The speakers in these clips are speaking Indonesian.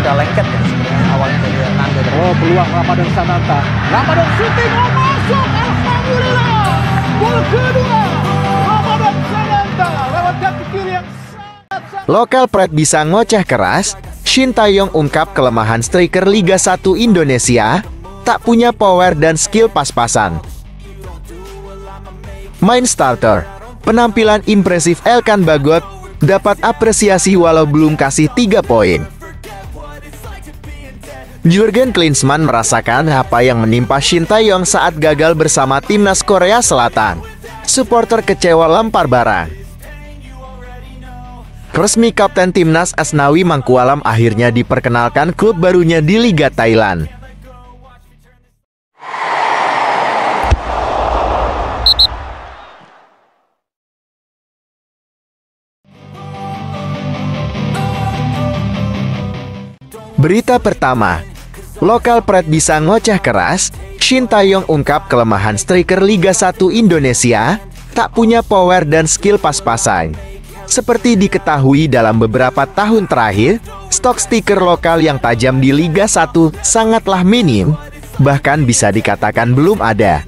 udah lengket ya sebenarnya awalnya dari Hernando. Oh, peluang Ramadan Sananta. Ramadan shooting, oh masuk, alhamdulillah. Gol kedua Ramadan Sananta lewat kaki kiri yang sangat. Lokal Pride bisa ngoceh keras. Shin Tae-yong ungkap kelemahan striker Liga 1 Indonesia, tak punya power dan skill pas-pasan. Main starter, penampilan impresif Elkan Bagot dapat apresiasi walau belum kasih 3 poin. Jurgen Klinsmann merasakan apa yang menimpa Shin Tae-yong saat gagal bersama timnas Korea Selatan. Supporter kecewa lempar barang. Resmi Kapten Timnas Asnawi Mangkualam akhirnya diperkenalkan klub barunya di Liga Thailand. Berita pertama, lokal Pride bisa ngoceh keras. Shin Tae-yong ungkap kelemahan striker Liga 1 Indonesia, tak punya power dan skill pas-pasan. Seperti diketahui dalam beberapa tahun terakhir, stok stiker lokal yang tajam di Liga 1 sangatlah minim, bahkan bisa dikatakan belum ada.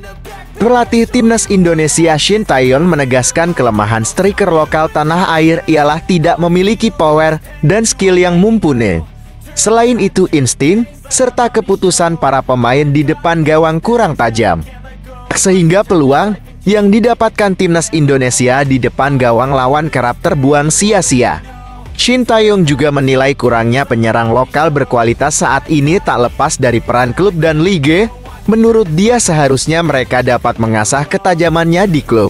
Pelatih timnas Indonesia Shin Tae-yong menegaskan kelemahan striker lokal tanah air ialah tidak memiliki power dan skill yang mumpuni. Selain itu, insting serta keputusan para pemain di depan gawang kurang tajam, sehingga peluang yang didapatkan timnas Indonesia di depan gawang lawan kerap terbuang sia-sia. Shin Tae-yong juga menilai kurangnya penyerang lokal berkualitas saat ini tak lepas dari peran klub dan liga. Menurut dia seharusnya mereka dapat mengasah ketajamannya di klub.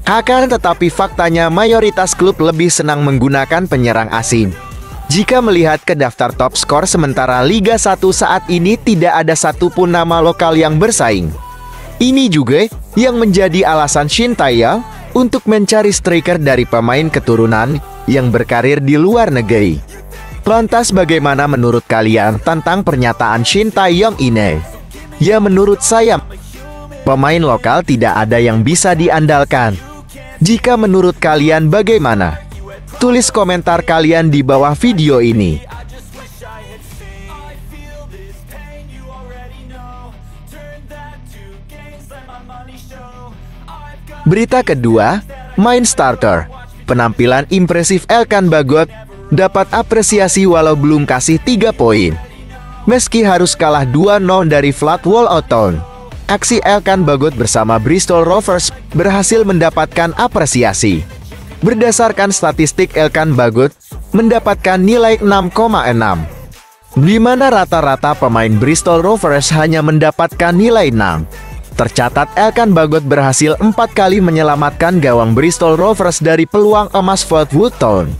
Akan tetapi faktanya mayoritas klub lebih senang menggunakan penyerang asing. Jika melihat ke daftar top skor sementara Liga 1 saat ini tidak ada satupun nama lokal yang bersaing. Ini juga yang menjadi alasan Shin Tae-yong untuk mencari striker dari pemain keturunan yang berkarir di luar negeri. Lantas bagaimana menurut kalian tentang pernyataan Shin Tae-yong ini? Ya menurut saya, pemain lokal tidak ada yang bisa diandalkan. Jika menurut kalian bagaimana? Tulis komentar kalian di bawah video ini. Berita kedua, main starter. Penampilan impresif Elkan Bagot dapat apresiasi walau belum kasih 3 poin. Meski harus kalah 2-0 dari Flatwell Town, aksi Elkan Bagot bersama Bristol Rovers berhasil mendapatkan apresiasi. Berdasarkan statistik, Elkan Bagot mendapatkan nilai 6,6, di mana rata-rata pemain Bristol Rovers hanya mendapatkan nilai 6. Tercatat Elkan Bagot berhasil 4 kali menyelamatkan gawang Bristol Rovers dari peluang emas Flatwood Town.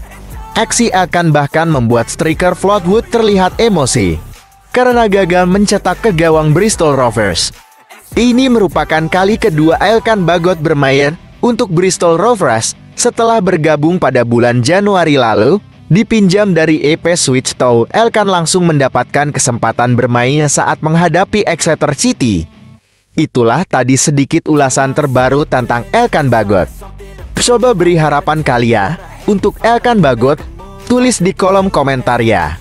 Aksi Elkan bahkan membuat striker Flatwood terlihat emosi karena gagal mencetak ke gawang Bristol Rovers. Ini merupakan kali kedua Elkan Bagot bermain untuk Bristol Rovers setelah bergabung pada bulan Januari lalu. Dipinjam dari EP Switch Town, Elkan langsung mendapatkan kesempatan bermainnya saat menghadapi Exeter City. Itulah tadi sedikit ulasan terbaru tentang Elkan Bagot. Coba beri harapan kalian untuk Elkan Bagot, tulis di kolom komentar ya.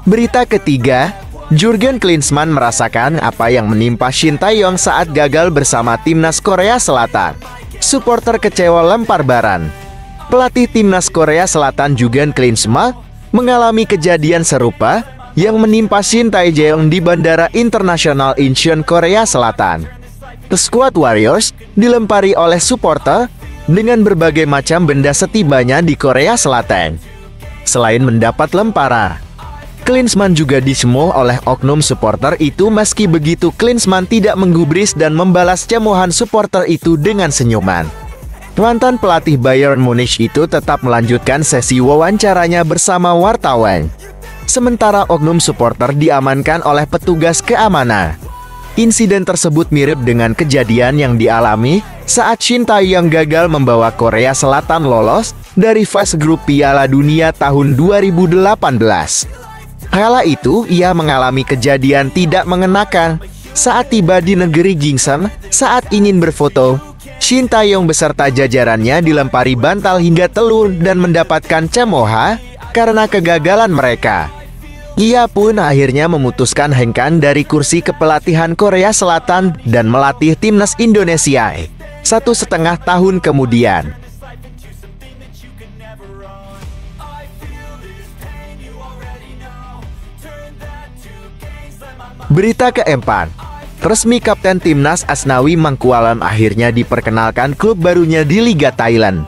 Berita ketiga, Jurgen Klinsmann merasakan apa yang menimpa Shin Tae-yong saat gagal bersama timnas Korea Selatan. Supporter kecewa lempar baran. Pelatih timnas Korea Selatan Jurgen Klinsmann mengalami kejadian serupa yang menimpa Shin Tae-yong di Bandara Internasional Incheon, Korea Selatan. The Squad Warriors dilempari oleh supporter dengan berbagai macam benda setibanya di Korea Selatan. Selain mendapat lemparan, Klinsmann juga dicemooh oleh oknum supporter itu. Meski begitu, Klinsmann tidak menggubris dan membalas cemohan supporter itu dengan senyuman. Mantan pelatih Bayern Munich itu tetap melanjutkan sesi wawancaranya bersama wartawan. Sementara oknum supporter diamankan oleh petugas keamanan. Insiden tersebut mirip dengan kejadian yang dialami saat Shin Tae-yong gagal membawa Korea Selatan lolos dari fase grup Piala Dunia tahun 2018. Kala itu, ia mengalami kejadian tidak mengenakan saat tiba di negeri Gyeongsang saat ingin berfoto Shin Tae-yong beserta jajarannya dilempari bantal hingga telur dan mendapatkan cemoha karena kegagalan mereka. Ia pun akhirnya memutuskan hengkang dari kursi kepelatihan Korea Selatan dan melatih timnas Indonesia 1,5 tahun kemudian. Berita keempat, resmi Kapten Timnas Asnawi Mangkualam akhirnya diperkenalkan klub barunya di Liga Thailand.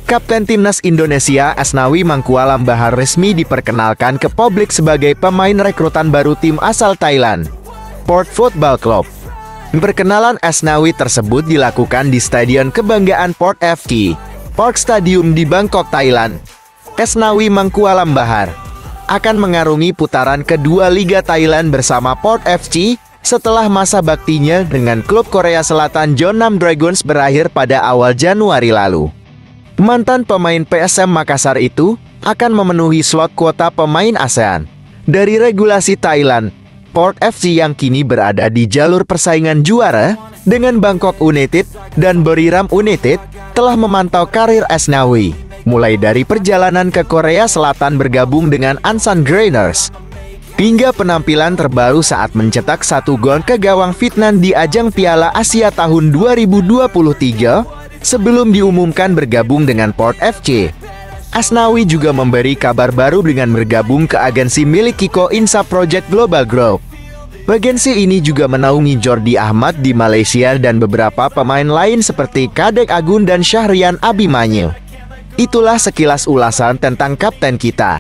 Kapten Timnas Indonesia Asnawi Mangkualam Bahar resmi diperkenalkan ke publik sebagai pemain rekrutan baru tim asal Thailand, Port Football Club. Perkenalan Asnawi tersebut dilakukan di Stadion Kebanggaan Port FC, Park Stadium di Bangkok, Thailand. Asnawi Mangkualam Bahar akan mengarungi putaran kedua Liga Thailand bersama Port FC setelah masa baktinya dengan klub Korea Selatan Jeonnam Dragons berakhir pada awal Januari lalu. Mantan pemain PSM Makassar itu akan memenuhi slot kuota pemain ASEAN. Dari regulasi Thailand, Port FC yang kini berada di jalur persaingan juara dengan Bangkok United dan Buriram United telah memantau karir Asnawi, mulai dari perjalanan ke Korea Selatan bergabung dengan Ansan Greiners, hingga penampilan terbaru saat mencetak 1 gol ke gawang Vietnam di ajang Piala Asia tahun 2023 sebelum diumumkan bergabung dengan Port FC. Asnawi juga memberi kabar baru dengan bergabung ke agensi milik Kiko Insa Project Global Group. Agensi ini juga menaungi Jordi Ahmad di Malaysia dan beberapa pemain lain seperti Kadek Agun dan Syahrian Abimanyu. Itulah sekilas ulasan tentang kapten kita.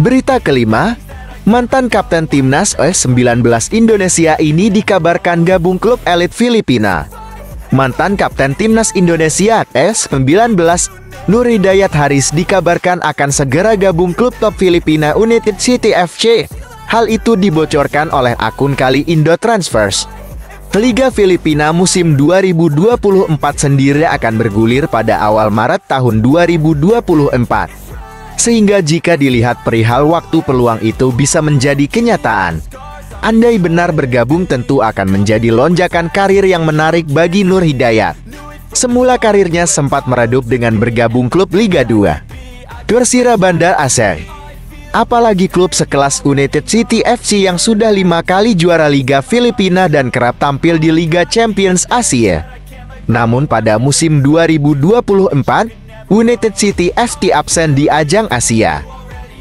Berita kelima, mantan kapten timnas U19 Indonesia ini dikabarkan gabung klub elit Filipina. Mantan kapten timnas Indonesia U19 Nur Hidayat Haris dikabarkan akan segera gabung klub top Filipina United City FC. Hal itu dibocorkan oleh akun Kali Indo Transfers. Liga Filipina musim 2024 sendiri akan bergulir pada awal Maret tahun 2024. Sehingga jika dilihat perihal waktu, peluang itu bisa menjadi kenyataan. Andai benar bergabung, tentu akan menjadi lonjakan karir yang menarik bagi Nur Hidayat. Semula karirnya sempat meredup dengan bergabung klub Liga 2, Persira Bandar Aceh. Apalagi klub sekelas United City FC yang sudah 5 kali juara Liga Filipina dan kerap tampil di Liga Champions Asia. Namun pada musim 2024, United City FC absen di ajang Asia.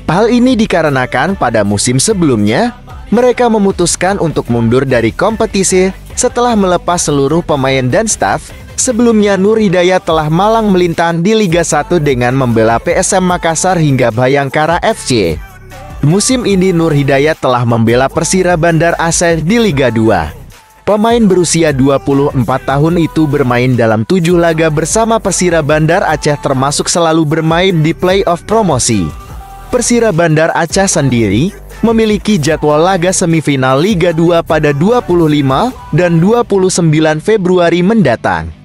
Hal ini dikarenakan pada musim sebelumnya, mereka memutuskan untuk mundur dari kompetisi setelah melepas seluruh pemain dan staf. Sebelumnya Nur Hidayat telah malang melintang di Liga 1 dengan membela PSM Makassar hingga Bayangkara FC. Musim ini Nur Hidayat telah membela Persira Bandar Aceh di Liga 2. Pemain berusia 24 tahun itu bermain dalam 7 laga bersama Persira Bandar Aceh, termasuk selalu bermain di playoff promosi. Persira Bandar Aceh sendiri memiliki jadwal laga semifinal Liga 2 pada 25 dan 29 Februari mendatang.